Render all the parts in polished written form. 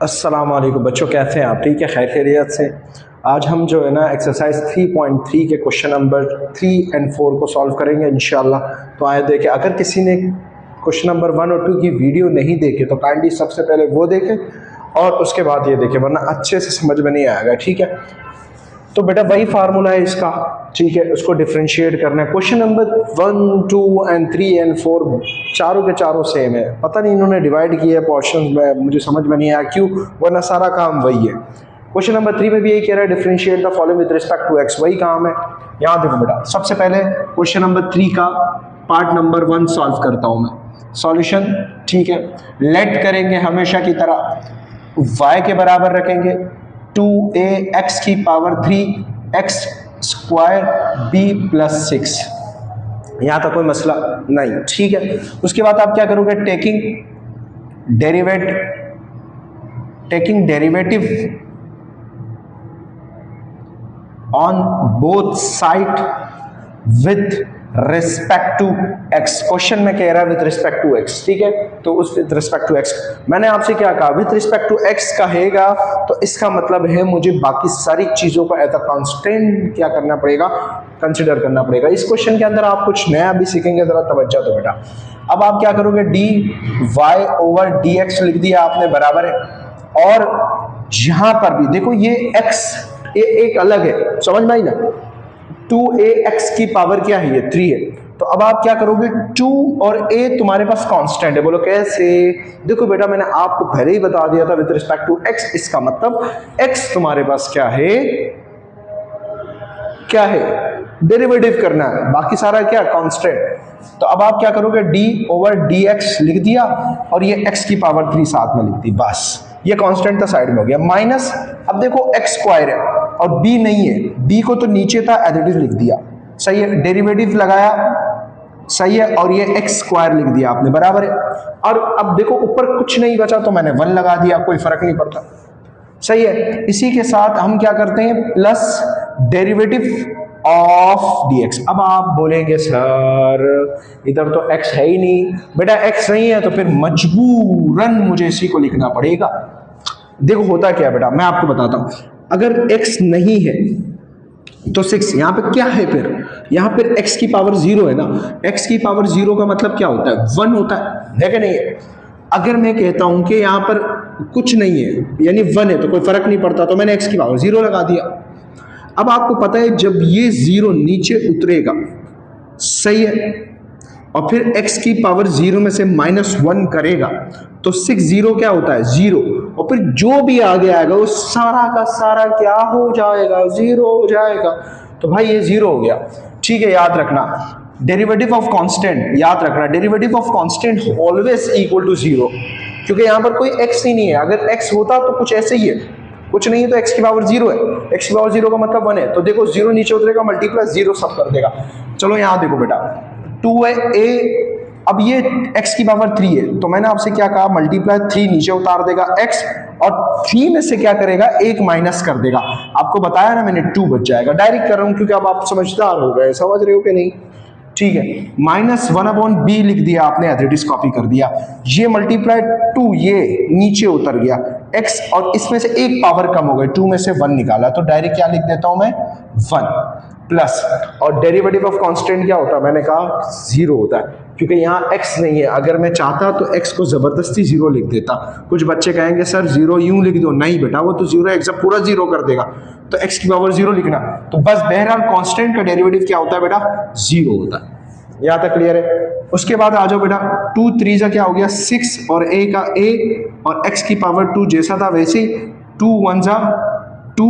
अस्सलाम वालेकुम बच्चों, कैसे हैं आप? ठीक है, खैर खैरियत से। आज हम जो है ना एक्सरसाइज 3.3 के क्वेश्चन नंबर 3 और 4 को सॉल्व करेंगे इंशाल्लाह। तो आए देखें, अगर किसी ने क्वेश्चन नंबर 1 और 2 की वीडियो नहीं देखे तो काइंडली सबसे पहले वो देखें और उसके बाद ये देखें, वरना अच्छे से समझ में नहीं आएगा। ठीक है, तो बेटा वही फार्मूला है इसका। ठीक है, उसको डिफ्रेंशिएट करना है। क्वेश्चन नंबर 1, 2 और 3 और 4 चारों के चारों सेम है। पता नहीं इन्होंने डिवाइड किया है पोर्शन में, मुझे समझ में नहीं आया क्यों, वरना सारा काम वही है। क्वेश्चन नंबर 3 में भी यही कह रहा है differentiate the following with respect to x, वही काम है। यहाँ देखो बेटा, सबसे पहले क्वेश्चन नंबर 3 का पार्ट नंबर 1 सॉल्व करता हूँ मैं। सॉल्यूशन, ठीक है, लेट करेंगे हमेशा की तरह, y के बराबर रखेंगे 2ax की power 3x square b plus 6। यहां तक कोई मसला नहीं। ठीक है, उसके बाद आप क्या करोगे, taking derivative on both side with respect to x. Question में कह रहा है विथ रिस्पेक्ट टू एक्स, ठीक है, तो उस विथ रिस्पेक्ट टू एक्स मैंने आपसे क्या कहा, विथ रिस्पेक्ट टू एक्स कहेगा तो इसका मतलब है मुझे बाकी सारी चीजों को एज अ कांस्टेंट क्या करना पड़ेगा, कंसिडर करना पड़ेगा। इस क्वेश्चन के अंदर आप कुछ नया भी सीखेंगे, जरा तवज्जो दो बेटा। अब आप क्या करोगे, D Y over D X लिख दिया आपने, बराबर है। और यहां पर भी देखो ये एक्स ये एक अलग है, समझ में आई ना, 2ax की पावर क्या है, ये 3 है। तो अब आप क्या करोगे, 2 और a तुम्हारे पास कांस्टेंट है। बोलो कैसे? देखो बेटा, मैंने आपको पहले ही बता दिया था विद रिस्पेक्ट टू x, इसका मतलब x तुम्हारे पास क्या है, डेरिवेटिव करना है, बाकी सारा क्या कांस्टेंट। तो अब आप क्या करोगे, d ओवर dx लिख दिया और ये x की पावर 3 साथ में लिख दी, बस ये कांस्टेंट था, साइड में हो गया। माइनस, अब देखो x स्क्वायर है और b नहीं है, b को तो नीचे था एज इट इज लिख दिया, सही है, डेरिवेटिव लगाया, सही है, और ये x स्क्वायर लिख दिया आपने, बराबर है। और अब देखो ऊपर कुछ नहीं बचा तो मैंने 1 लगा दिया, कोई फर्क नहीं पड़ता, सही है। इसी के साथ हम क्या करते हैं, प्लस डेरिवेटिव ऑफ dx। अब आप बोलेंगे सर इधर तो x है ही नहीं। बेटा x नहीं है तो फिर मजबूरन मुझे इसी को लिखना पड़ेगा। देखो होता क्या है बेटा, मैं आपको बताता हूं, अगर x नहीं है तो 6 यहां पे क्या है, फिर यहां पर x की पावर 0 है ना। x की पावर 0 का मतलब क्या होता है, 1 होता है कि नहीं है। अगर मैं कहता हूं कि यहां पर कुछ नहीं है यानी 1 है तो कोई फर्क नहीं पड़ता, तो मैंने x की पावर 0 लगा दिया। अब आपको पता है जब ये 0 नीचे उतरेगा, सही है, और फिर x की पावर 0 में से -1 करेगा तो 6 0 क्या होता है, 0, और फिर जो भी आगे आएगा वो सारा का सारा क्या हो जाएगा, 0 हो जाएगा। तो भाई ये 0 हो गया, ठीक है। याद रखना डेरिवेटिव ऑफ कांस्टेंट, याद रखना derivative of constant always equal to 0, क्योंकि यहां पर कोई x ही नहीं है। अगर x होता तो कुछ ऐसे ही है, कुछ नहीं है तो x की पावर 0 है, x की पावर 0 का मतलब 1 है, तो देखो 0 नीचे उतरेगा, मल्टीप्लाई 0 सब कर देगा। चलो यहां देखो बेटा, 2 है a, अब ये x की पावर 3 है, तो मैंने आपसे क्या कहा, मल्टीप्लाई 3 नीचे उतार देगा x, और 3 में से क्या करेगा, 1 माइनस कर देगा। आपको बताया ना मैंने, 2 बच जाएगा। डायरेक्ट कर रहा हूं क्योंकि अब आप समझदार हो गए, समझ रहे हो कि नहीं, ठीक है। -1/b लिख दिया आपने, एज इट इज कॉपी कर दिया। ये मल्टीप्लाई 2, ये नीचे उतर गया x, और इसमें से एक पावर कम हो गई, 2 में से 1 निकाला, तो डायरेक्ट क्या लिख देता हूं मैं, 1 प्लस, और डेरिवेटिव ऑफ कांस्टेंट क्या होता है, मैंने कहा 0 होता है, क्योंकि यहाँ x नहीं है। अगर मैं चाहता तो x को जबरदस्ती 0 लिख देता। कुछ बच्चे कहेंगे सर 0 यूं लिख दो, नहीं बेटा वो तो 0 x पूरा 0 कर देगा, तो x की पावर 0 लिखना। तो बस बहरहाल कांस्टेंट का डेरिवेटिव क्या होता है बेटा, 0 होता है। यहां तक क्लियर है। उसके बाद आ जाओ बेटा, 2 3 जा क्या हो गया, 6, और a का a, और x की पावर 2 जैसा था वैसे ही, 2 1 जा 2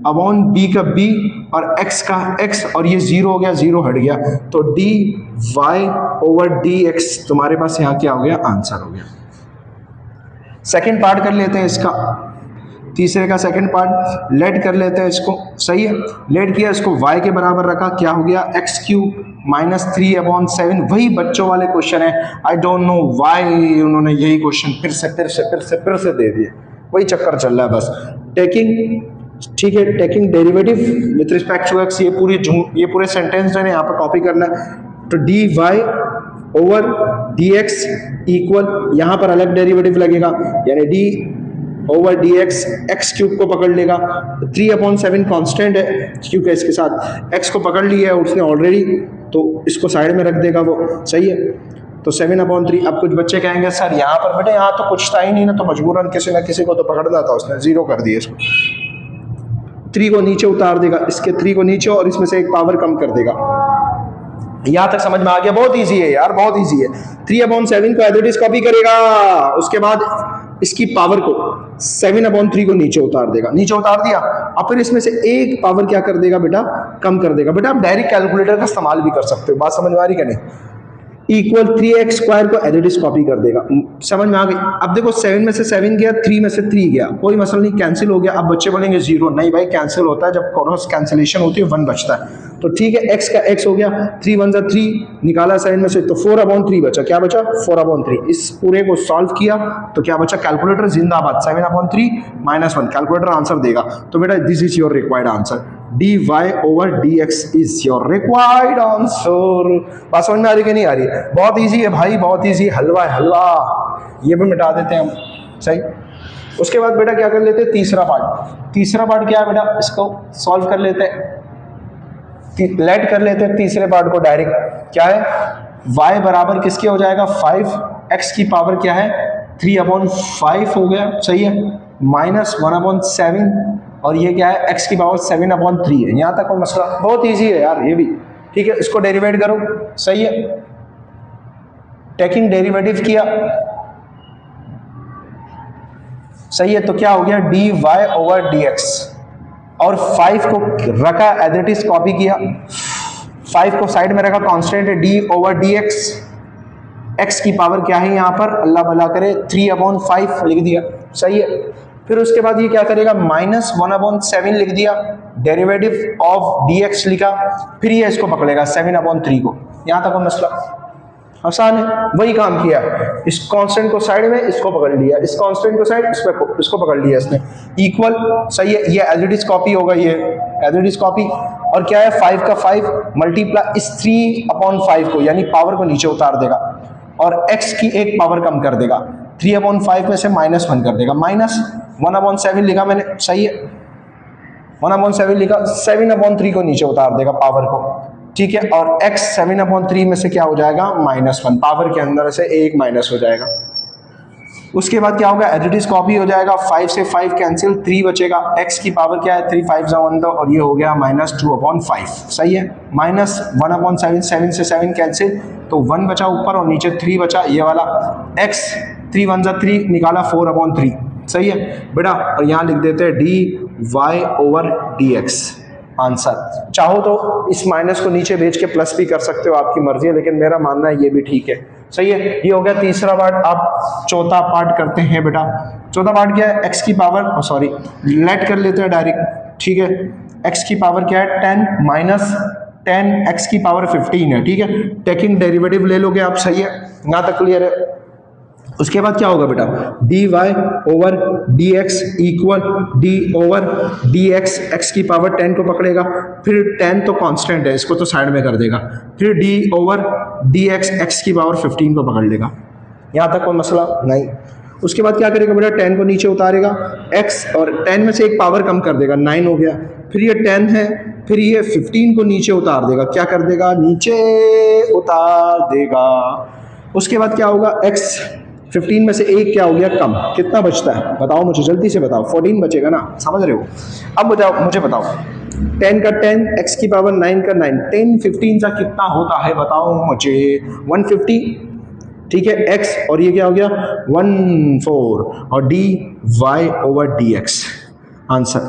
अपॉन b का b, और x का x, और ये 0 हो गया, 0 हट गया, तो dy ओवर dx तुम्हारे पास यहां क्या हो गया, आंसर हो गया। सेकंड पार्ट कर लेते हैं इसका, तीसरे का सेकंड पार्ट, लेट कर लेते हैं इसको, सही है। लेट किया, इसको y के बराबर रखा, क्या हो गया, x³ -3/7। वही बच्चों वाले क्वेश्चन है, आई डोंट नो व्हाई उन्होंने यही क्वेश्चन फिर से दे दिए, वही चक्कर चल रहा है बस। टेकिंग, ठीक है, taking derivative with respect to x, ये पूरे सेंटेंस मैंने यहाँ पर कॉपी करना है। तो dy ओवर dx इक्वल, यहां पर अलग डेरिवेटिव लगेगा, यानी dy over D x, x cube को पकड़ लेगा, 3/7 कांस्टेंट है क्योंकि इसके साथ एक्स को पकड़ लिया है उसने ऑलरेडी, तो इसको साइड में रख देगा वो, सही है। तो 7/3। अब कुछ बच्चे कहेंगे सर यहाँ पर बेटे यहाँ तो कुछ था ही नहीं ना, तो मजबूरन किसी ना किसी को तो पकड़ना था, उसने 0 कर दिया इसको। 3 को नीचे उतार देगा, इसके 3 को नीचे और इसमें से एक पावर कम कर देगा। यहां तक समझ में आ गया? बहुत इजी है यार, बहुत इजी है। 3/7 को एज इट इज कॉपी करेगा, उसके बाद इसकी पावर को 7/3 को नीचे उतार देगा, नीचे उतार दिया, अब फिर इसमें से एक पावर क्या कर देगा बेटा, कम कर देगा। बेटा आप डायरेक्ट कैलकुलेटर का इस्तेमाल भी कर सकते हो, बात समझ में आ रही क्या नहीं? इक्वल 3x² को एज इट इज कॉपी कर देगा, समझ में आ गई? अब देखो 7 में से 7 गया, 3 में से 3 गया, कोई मसला नहीं, कैंसिल हो गया। अब बच्चे बोलेंगे 0, नहीं भाई कैंसिल होता है जब क्रॉस कैंसिलेशन होती है 1 बचता है, तो ठीक है x का x हो गया, 3 1 3 निकाला 7 में से, तो 4/3 बचा, क्या बचा 4/3। इस पूरे को सॉल्व किया तो क्या बचा, कैलकुलेटर जिंदाबाद, 7/3 -1 कैलकुलेटर आंसर देगा। तो बेटा this is your required answer, dy/dx is your required answer. बात समझ में आ रही कि नहीं आ रही? बहुत इजी है भाई, बहुत इजी, हलवा है हलवा, ये भी मिटा देते हैं हम, सही। उसके बाद बेटा क्या कर लेते हैं, तीसरा पार्ट। तीसरा पार्ट क्या है बेटा, इसको सॉल्व कर लेते हैं, लेट कर लेते हैं तीसरे पार्ट को डायरेक्ट। क्या है, y बराबर किसके हो जाएगा 5, x की पावर क्या है 3/5 हो गया, सही है, -1/7, और ये क्या है x की पावर 7/3 है। यहां तक कोई मसला? बहुत इजी है यार ये भी, ठीक है। इसको डेरिवेट करो, सही है, टेकिंग डेरिवेटिव किया, सही है, तो क्या हो गया dy/dx, और 5 को रखा एज इट इज कॉपी किया, 5 को साइड में रखा, कांस्टेंट है d/dx, x की पावर क्या है यहां पर, अल्लाह भला करे 3/5 लिख दिया, सही है। फिर उसके बाद ये क्या करेगा, -1/7 लिख दिया, डेरिवेटिव ऑफ dx लिखा, फिर ये इसको पकड़ेगा 7/3 को। यहां तक मसला आसान है, वही काम किया, इस कांस्टेंट को साइड में, इसको पकड़ लिया, इस कांस्टेंट को साइड, इसको पकड़ लिया इसने, इक्वल, सही है, ये एज इट इज कॉपी होगा, ये एज इट इज कॉपी, और क्या है 5 का 5 मल्टीप्लाई इस 3/5 को, यानी पावर को नीचे उतार देगा, और x की एक पावर कम कर देगा, 3/5 में से -1 कर देगा, -1/7 लिखा मैंने, सही है, 1/7 लिखा, 7/3 को नीचे उतार देगा पावर को, ठीक है, और x 7/3 में से क्या हो जाएगा -1, पावर के अंदर से एक माइनस हो जाएगा। उसके बाद क्या होगा, एज इट इज कॉपी हो जाएगा, 5 से 5 कैंसिल, 3 बचेगा, x की पावर क्या है 3 5 1 और ये हो गया -2/5, सही है, -1/7, 7 से 7 कैंसिल, तो 1 बचा ऊपर और नीचे 3 बचा, ये वाला x 3 1 3 निकाला 4/3, सही है बेटा, और यहाँ लिख देते हैं dy/dx आंसर। चाहो तो इस माइनस को नीचे भेज के प्लस भी कर सकते हो, आपकी मर्जी है, लेकिन मेरा मानना है ये भी ठीक है, सही है। ये हो गया तीसरा पार्ट। आप चौथा पार्ट करते हैं बेटा। चौथा पार्ट क्या है, x की पावर, सॉरी लेट कर लेते हैं डायरेक्ट, ठीक है, x की पावर क्या है 10 -10, x की पावर 15 है, ठीक है, टेकिंग डेरिवेटिव ले लोगे आप, सही है, यहाँ तक क्लियर है। उसके बाद क्या होगा बेटा, dy/dx इक्वल d/dx, x की पावर 10 को पकड़ेगा, फिर 10 तो कांस्टेंट है, इसको तो साइड में कर देगा, फिर d/dx, x की पावर 15 को पकड़ लेगा। यहाँ तक कोई मसला नहीं। उसके बाद क्या करेगा बेटा, 10 को नीचे उतारेगा, x और 10 में से एक पावर कम कर देगा, 9 हो गया, फिर ये 10 है, फिर ये 15 को नीचे उतार देगा, क्या कर देगा, नीचे उतार देगा। उसके बाद क्या होगा, x 15 में से एक क्या हो गया कम, कितना बचता है बताओ मुझे, जल्दी से बताओ, 14 बचेगा ना, समझ रहे हो। अब मुझे बताओ 10 का 10, x की पावर 9 का 9, 10 15 का कितना होता है बताओ मुझे, 150, ठीक है, x और ये क्या हो गया 14 और dy/dx आंसर।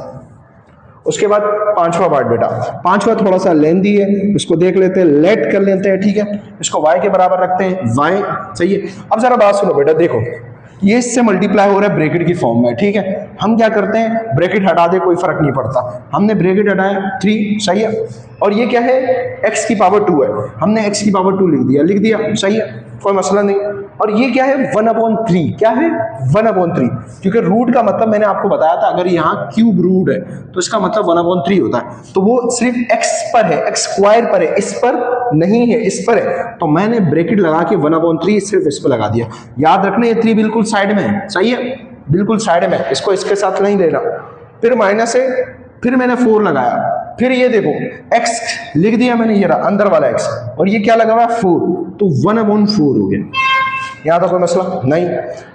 उसके बाद पांचवा पार्ट बेटा, पांचवा थोड़ा सा लेंदी है, इसको देख लेते हैं, लेट कर लेते हैं, ठीक है, इसको y के बराबर रखते हैं, y, सही है। अब जरा बात सुनो बेटा, देखो ये इससे मल्टीप्लाई हो रहा है ब्रैकेट की फॉर्म में, ठीक है, हम क्या करते हैं, ब्रैकेट हटा दे कोई फर्क नहीं पड़ता, हमने ब्रैकेट हटाया 3, सही है, और ये क्या है x की पावर 2 है, हमने x की पावर 2 लिख दिया, सही है, कोई मसला नहीं। और ये क्या है 1/3, क्या है 1/3, क्योंकि रूट का मतलब मैंने आपको बताया था, अगर यहाँ क्यूब रूट है तो इसका मतलब 1/3 होता है, तो वो सिर्फ x पर है, x² पर है, इस पर नहीं है, इस पर है, तो मैंने ब्रैकेट लगा के 1/3 सिर्फ इस पर लगा दिया। याद रखना ये 3 बिल्कुल साइड में है, सही है, बिल्कुल साइड में, इसको इसके साथ नहीं लेना। फिर माइनस है, फिर मैंने 4 लगाया, फिर ये देखो x लिख दिया मैंने, ये रहा अंदर वाला x, और ये क्या लगा हुआ है 4, तो 1/4 हो गया। यहाँ था कोई मसला नहीं,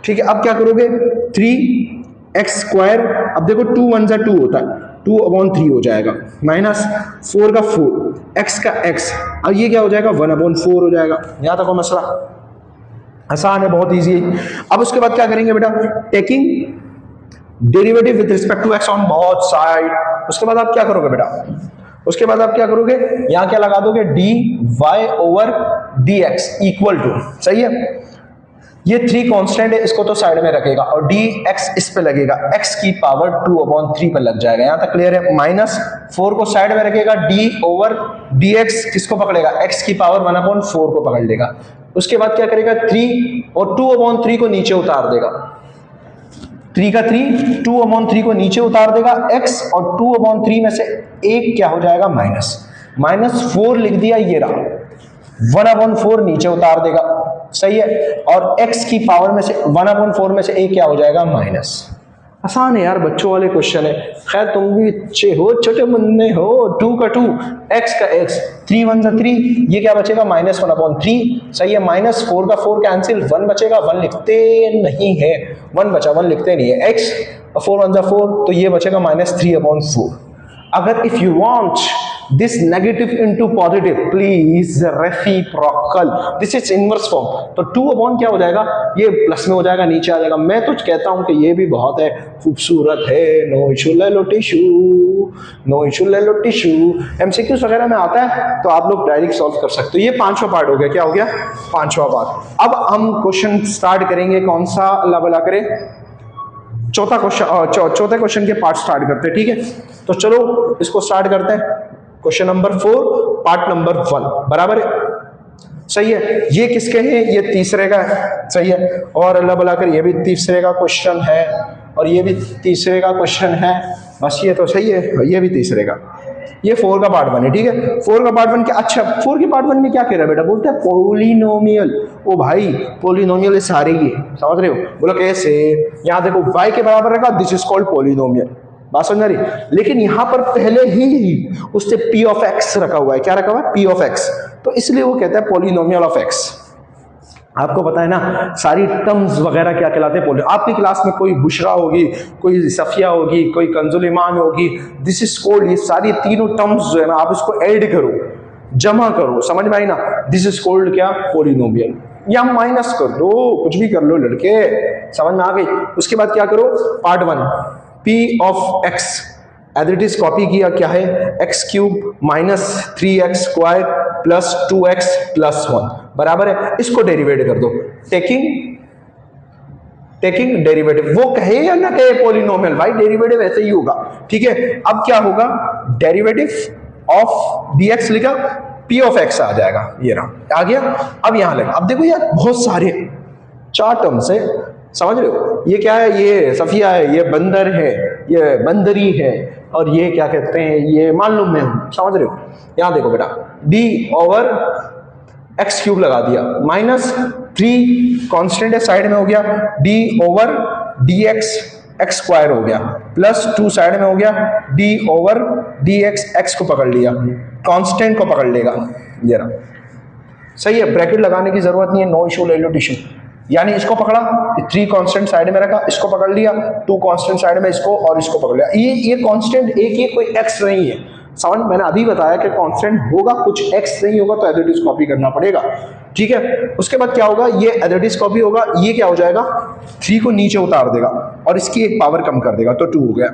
ठीक है। अब क्या करोगे 3x², अब देखो 2 1 जा 2 होता है, 2/3 हो जाएगा, माइनस 4 का 4, x का x, अब ये क्या हो जाएगा 1/4 हो जाएगा। यहाँ तक कोई मसला, आसान है, बहुत इजी है। अब उसके बाद क्या करेंगे बेटा, taking derivative with respect to x on both side. उसके बाद आप क्या करोगे बेटा, उसके बाद आप क्या करोगे, यहां क्या लगा दोगे dy/dx इक्वल टू, सही है, ये 3 कांस्टेंट है, इसको तो साइड में रखेगा और dx इस पे लगेगा, x की पावर 2/3 पे लग जाएगा। यहां तक क्लियर है। माइनस 4 को साइड में रखेगा, d/dx किसको पकड़ेगा, x की पावर 1/4 को पकड़ लेगा। उसके बाद क्या करेगा 3 और 2/3 को नीचे उतार देगा, 3 का 3 2/3 को नीचे उतार देगा, x और 2/3 में से एक क्या हो जाएगा -4 लिख दिया, ये रहा 1/4 नीचे उतार देगा, सही है। और x की पावर में से 1/4 में से एक क्या हो जाएगा माइनस। आसान है यार, बच्चों वाले क्वेश्चन है। खैर तुम भी अच्छे हो, छोटे मुन्ने हो। 2 का 2, x का x, 3 1 3, ये क्या बचेगा -1/3, सही है। -4 का 4 कैंसिल, 1 बचेगा, 1 लिखते नहीं है, 1 बचा, 1 लिखते नहीं है। x 4 1 4, तो ये बचेगा -3/4। अगर if you want this negative into positive, please reciprocal, this is inverse form, तो 2 क्या हो जाएगा, ये प्लस में हो जाएगा, नीचे आ जाएगा। मैं तो कहता हूं कि ये भी बहुत है, खूबसूरत है। नो इशू ले लो टिशू, नो इशू ले लो टिशू। एमसीक्यूज वगैरह में आता है तो आप लोग डायरेक्ट सॉल्व कर सकते हो। ये 5वां पार्ट हो गया, क्या हो गया 5वां पार्ट। अब हम क्वेश्चन स्टार्ट करेंगे, कौन सा, अल्लाह भला करे, चौथे क्वेश्चन के पार्ट स्टार्ट करते हैं, ठीक है। तो चलो इसको स्टार्ट करते हैं। क्वेश्चन नंबर 4 पार्ट नंबर 1 बराबर है, सही है। ये किसके हैं, ये तीसरे का है, सही है। और अल्लाह भला कर ये भी तीसरे का क्वेश्चन है, और ये भी तीसरे का क्वेश्चन है, बस ये तो सही है, ये भी तीसरे का। ये 4 का पार्ट 1 है, ठीक है। 4 का पार्ट 1 क्या, अच्छा 4 के पार्ट 1 में क्या कह रहा है बेटा, बोलते हैं पॉलिनोमियल। ओ भाई पॉलिनोमियल सारे ही है, समझ रहे हो, बोलो कैसे। यहाँ देखो y के बराबर रखा, दिस इज कॉल्ड पॉलिनोमियल, बात समझ रही। लेकिन यहां पर पहले ही उससे p ऑफ x रखा हुआ है, क्या रखा हुआ है p ऑफ x, तो इसलिए वो कहता है पॉलिनोमियल ऑफ x। आपको पता है ना सारी टर्म्स वगैरह क्या कहलाते हैं, आपकी क्लास में कोई बुशरा होगी, कोई सफिया होगी, कोई कंजुल ईमान होगी, दिस इज कॉल्ड, ये सारी तीनों टर्म्स जो है ना, आप इसको ऐड करो, जमा करो, समझ में आई ना, दिस इज कॉल्ड क्या पॉलिनोमियल, या माइनस कर दो, कुछ भी कर लो लड़के, समझ में आ गई। उसके बाद क्या करो, part 1 p of x as it is copy किया, क्या है x³ - 3x² + 2x + 1 बराबर है, इसको डेरिवेट कर दो, टेकिंग डेरिवेटिव, वो कहे या ना कहे पॉलिनोमियल, भाई डेरिवेटिव ऐसे ही होगा, ठीक है। अब क्या होगा, डेरिवेटिव ऑफ dx लिखा, p ऑफ x आ जाएगा, ये रहा आ गया। अब यहां लगा, अब देखो यार बहुत सारे 4 टर्म्स है, समझ रहे हो, ये क्या है, ये सफिया है, ये बंदर है, ये बंदरी है, और ये क्या कहते हैं, ये मालूम में हूं, समझ रहे हो। यहां देखो बेटा d/x³ लगा दिया, -3 कांस्टेंट है साइड में हो गया, d/dx x² हो गया, +2 साइड में हो गया, d/dx x को पकड़ लिया, कांस्टेंट को पकड़ लेगा, ये रहा, सही है। ब्रैकेट लगाने की जरूरत नहीं है, नो इशू ले लो टिश्यू, यानी इसको पकड़ा, 3 कांस्टेंट साइड में रखा, इसको पकड़ लिया, 2 कांस्टेंट साइड में, इसको और इसको पकड़ लिया। ये कांस्टेंट एक ही, कोई x नहीं है, समझ, मैंने अभी बताया कि कांस्टेंट होगा कुछ, x नहीं होगा तो एज इट इज कॉपी करना पड़ेगा, ठीक है। उसके बाद क्या होगा, ये एज इट इज कॉपी होगा, ये क्या हो जाएगा 3 को नीचे उतार देगा और इसकी एक पावर कम कर देगा, तो 2 हो गया।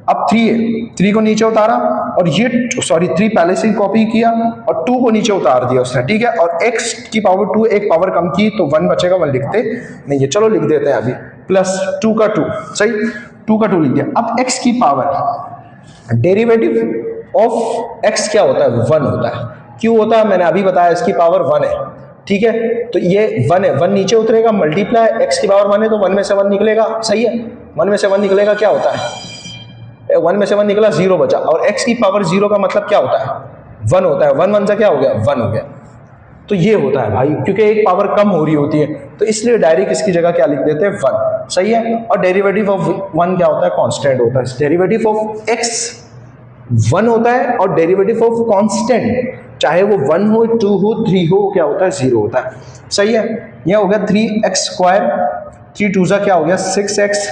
अब 3 है, 3 को नीचे उतारा, और ये 3 पहले से ही कॉपी किया और 2 को नीचे उतार दिया उसने, ठीक है। और x की पावर 2 एक पावर कम की, तो 1 बचेगा, 1 लिखते नहीं है, चलो लिख देते हैं अभी, +2 का 2, सही, 2 का 2 लिख दिया। अब x की पावर, डेरिवेटिव ऑफ x क्या होता है, 1 होता है, क्यों होता है मैंने अभी बताया, इसकी पावर 1 है, ठीक है। तो ये 1 है, 1 नीचे उतरेगा, मल्टीप्लाई, x की पावर 1 है तो 1 में से 1 निकलेगा, सही है, 1 में से 1 निकलेगा, क्या होता है, 1 में से 1 निकला, 0 बचा, और x की पावर 0 का मतलब क्या होता है 1 होता है, 1 1 से क्या हो गया 1 हो गया, तो ये होता है भाई, क्योंकि एक पावर कम हो रही होती है तो इसलिए डायरेक्ट इसकी जगह क्या लिख देते हैं 1, सही है। और डेरिवेटिव ऑफ 1 क्या होता है, कांस्टेंट होता है। डेरिवेटिव ऑफ x 1 होता है और डेरिवेटिव ऑफ कांस्टेंट चाहे वो 1 हो 2 हो 3 हो क्या होता है 0 होता है, सही है। यह हो गया 3x², 3 2 जा क्या हो गया 6x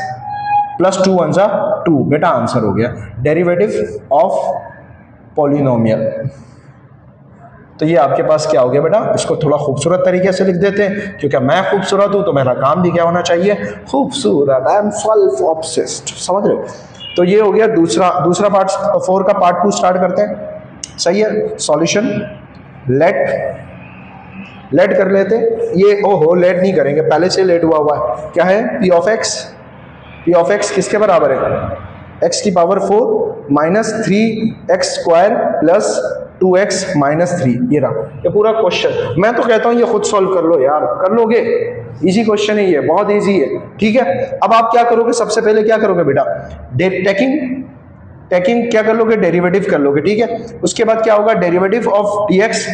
प्लस 2 1 जा 2, बेटा आंसर हो गया डेरिवेटिव ऑफ पॉलिनोमियल। तो ये आपके पास क्या हो गया बेटा, इसको थोड़ा खूबसूरत तरीके से लिख देते हैं, क्योंकि मैं खूबसूरत हूं तो मेरा काम भी क्या होना चाहिए, खूबसूरत। आई एम सेल्फ ऑब्सेस्ड, समझ रहे हो। तो ये हो गया दूसरा पार्ट, 4 का पार्ट 2 स्टार्ट करते हैं, सही है। सॉल्यूशन लेट कर लेते हैं। ये ओहो लेट नहीं करेंगे, पहले से लेट हुआ है। क्या है पी ऑफ एक्स किसके बराबर है, x की power 4 minus 3x² plus 2x minus 3, ये रहा ये पूरा क्वेश्चन। मैं तो कहता हूं ये खुद सॉल्व कर लो यार, कर लोगे, इजी क्वेश्चन है ये, बहुत इजी है, ठीक है। अब आप क्या करोगे, सबसे पहले क्या करोगे बेटा, टेकिंग क्या कर लोगे, डेरिवेटिव कर लोगे, ठीक है। उसके बाद क्या होगा, डेरिवेटिव ऑफ dx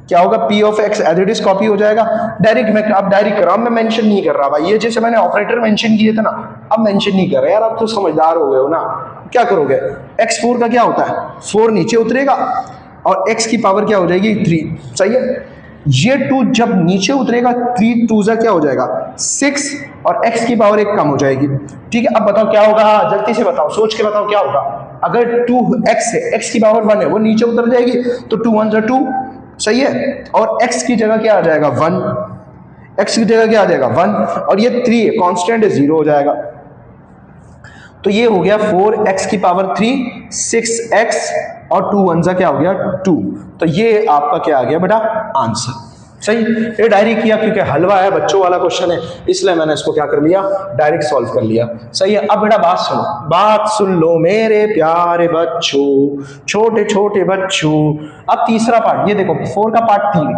क्या होगा, p of x as it is copy हो जाएगा। डायरेक्ट मैं अब डायरेक्ट कर रहा हूं, मैं मेंशन नहीं कर रहा भाई, ये जैसे मैंने ऑपरेटर मेंशन किए थे ना, अब मेंशन नहीं कर रहा यार, अब तो समझदार हो गए हो ना। क्या करोगे, x4 का क्या होता है, 4 नीचे उतरेगा और x की पावर क्या हो जाएगी 3, सही है। ये 2 जब नीचे उतरेगा 3 2 जा क्या हो जाएगा 6 और x की पावर 1 कम हो जाएगी, ठीक है। अब बताओ क्या होगा, जल्दी से बताओ, सोच के बताओ क्या होगा। अगर 2x है, x की पावर 1 है, वो नीचे उतर जाएगी तो 2 1 जा 2, सही है। और x की जगह क्या आ जाएगा 1, x की जगह क्या आ जाएगा 1, और ये 3 है कांस्टेंट है 0 हो जाएगा। तो ये हो गया 4x की पावर 3 6x और 2 1 जा क्या हो गया 2। तो ये आपका क्या आ गया बेटा आंसर, सही। ये डायरी किया क्योंकि हलवा है, बच्चों वाला क्वेश्चन है, इसलिए मैंने इसको क्या कर लिया, डायरेक्ट सॉल्व कर लिया, सही है। अब बेटा बात सुन लो मेरे प्यारे बच्चों, छोटे छोटे बच्चों। अब तीसरा पार्ट, ये देखो 4 का पार्ट 3,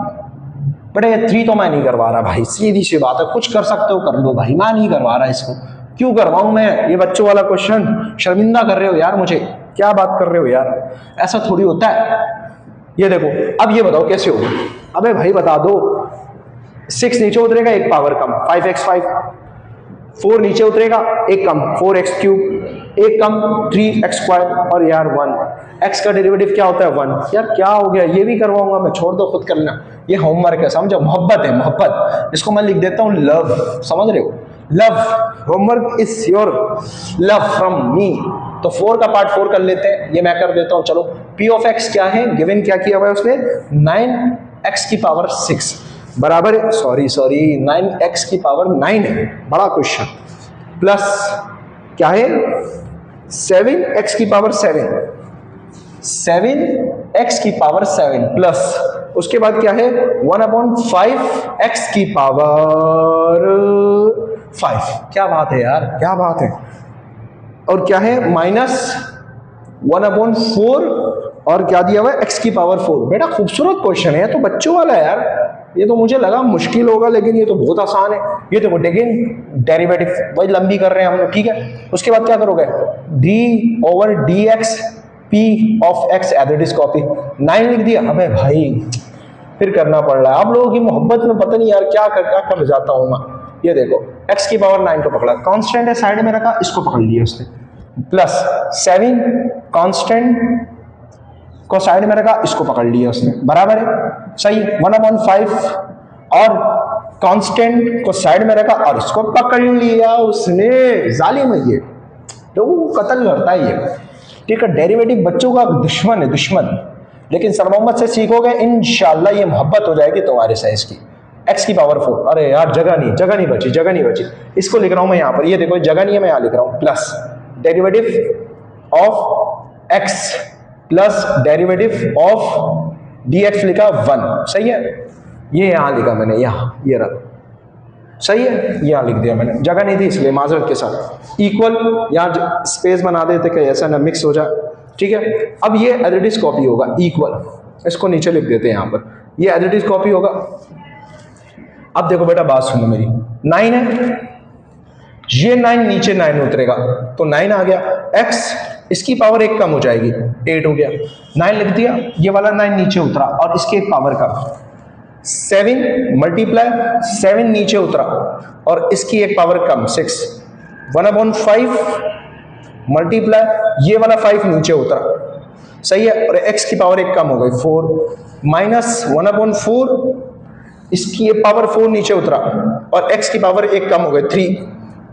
बेटा ये 3 तो मैं नहीं करवा रहा भाई, सीधी सी बात है, कुछ कर सकते हो कर लो भाई, मैं नहीं करवा रहा इसको। क्यों करवाऊं मैं, ये बच्चों वाला क्वेश्चन, शर्मिंदा कर रहे हो यार मुझे, क्या बात कर रहे हो यार, ऐसा थोड़ी होता है। ये देखो अब ये बताओ कैसे होगा, अबे भाई बता दो, 6 नीचे उतरेगा 1 पावर कम 5x5, 4 नीचे उतरेगा 1 कम 4x3, 1 कम 3x², और यार 1, x का डेरिवेटिव क्या होता है 1। यार क्या हो गया, ये भी करवाऊंगा मैं, छोड़ दो खुद करना, ये होमवर्क है, समझो, मोहब्बत है, मोहब्बत, इसको मैं लिख देता हूँ लव, समझ रहे हो, love, homework is your love from me. तो 4 का पार्ट 4 कर लेते हैं, ये मैं कर देता हूं, चलो। p ऑफ x क्या है, गिवन क्या किया हुआ है उसने, 9x की पावर 6 बराबर है, सॉरी 9x की पावर 9 है, बड़ा क्वेश्चन, प्लस क्या है 7x की पावर 7x की पावर 7 प्लस उसके बाद क्या है 1/5x की पावर 5। क्या बात है यार, क्या बात है। और क्या है माइनस 1/4 और क्या दिया हुआ है x की पावर 4। बेटा खूबसूरत क्वेश्चन है, तो बच्चों वाला है यार, ये तो मुझे लगा मुश्किल होगा, लेकिन ये तो बहुत आसान है। ये देखो डेरिवेटिव वही लंबी कर रहे हैं हम लोग, ठीक है। उसके बाद क्या करोगे, d/dx p of x as it is copy, 9 लिख दिया। अबे भाई फिर करना पड़ रहा है, आप लोगों की मोहब्बत में पता नहीं यार क्या कर जाता हूं मैं। ये देखो x की पावर 9 को पकड़ा, कांस्टेंट है साइड में रखा, इसको पकड़ लिया उसने, प्लस 7 कांस्टेंट को साइड में रखा, इसको पकड़ लिया उसने, बराबर है, सही। 1/5 और कांस्टेंट को साइड में रखा और इसको पकड़ लिया उसने, जालिम है ये, तो कत्ल करता है ये, ठीक है। डेरिवेटिव बच्चों का दुश्मन है, दुश्मन। लेकिन सर मोहम्मद से सीखोगे इंशाल्लाह ये मोहब्बत हो जाएगी तुम्हारे साइज की। x की पावर 4, अरे यार जगह नहीं बची, इसको लिख रहा हूं मैं यहाँ पर, ये देखो जगह नहीं है, मैं यहाँ लिख रहा हूँ, plus derivative of x plus derivative of dx लिखा 1, सही है। ये यहाँ लिखा मैंने, यहाँ ये रहा, सही है, यहाँ लिख दिया मैंने, जगह नहीं थी इसलिए माजरत के साथ। इक्वल यहाँ स्पेस बना देते कि ऐसा ना मिक्स हो जाए, ठीक है। अब ये एडिटिस कॉपी होगा, इक्वल, इसको नीचे लिख देते हैं यहाँ पर, ये एडिटिस कॉपी होगा। अब देखो बेटा बात सुनो मेरी, 9 है, ये 9 नीचे 9 उतरेगा तो 9 आ गया, x इसकी पावर एक कम हो जाएगी, 8 हो गया, 9 लिख दिया, ये वाला 9 नीचे उतरा और इसकी एक पावर कम, 7 मल्टीप्लाई 7 नीचे उतरा और इसकी एक पावर कम, 6, 1/5 मल्टीप्लाई ये वाला 5 नीचे उतरा, सही है, और x की पावर एक कम हो गई 4 माइनस 1/4 इसकी ये पावर 4 नीचे उतरा और x की पावर एक कम हो गई 3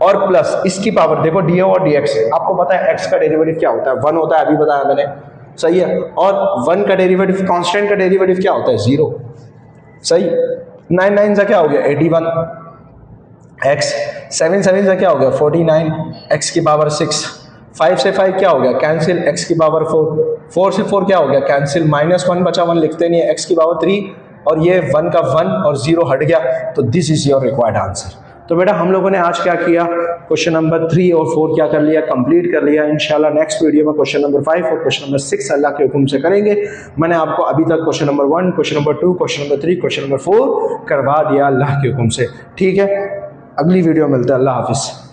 और प्लस इसकी पावर देखो डी और dx, आपको पता है x का डेरिवेटिव क्या होता है, 1 होता है, अभी बताया मैंने, सही है, और 1 का डेरिवेटिव कांस्टेंट का डेरिवेटिव क्या होता है 0, सही, 9 9 से क्या हो गया 81 x, 7 7 से क्या हो गया 49 x की पावर 6, 5 से 5 क्या हो गया कैंसिल, x की पावर 4, 4 से 4 क्या हो गया कैंसिल, -1 बचा 1 लिखते नहीं है, x की पावर 3 और ये 1 का 1 और 0 हट गया, तो this is your required answer. तो बेटा हम लोगों ने आज क्या किया, क्वेश्चन नंबर 3 और 4 क्या कर लिया, कंप्लीट कर लिया। इंशाल्लाह नेक्स्ट वीडियो में क्वेश्चन नंबर 5 और क्वेश्चन नंबर 6 अल्लाह के हुक्म से करेंगे। मैंने आपको अभी तक question number 1, question number 2, question number 3, question number 4 करवा दिया अल्लाह के हुक्म से, ठीक है। अगली वीडियो मिलता है, अल्लाह हाफिज़।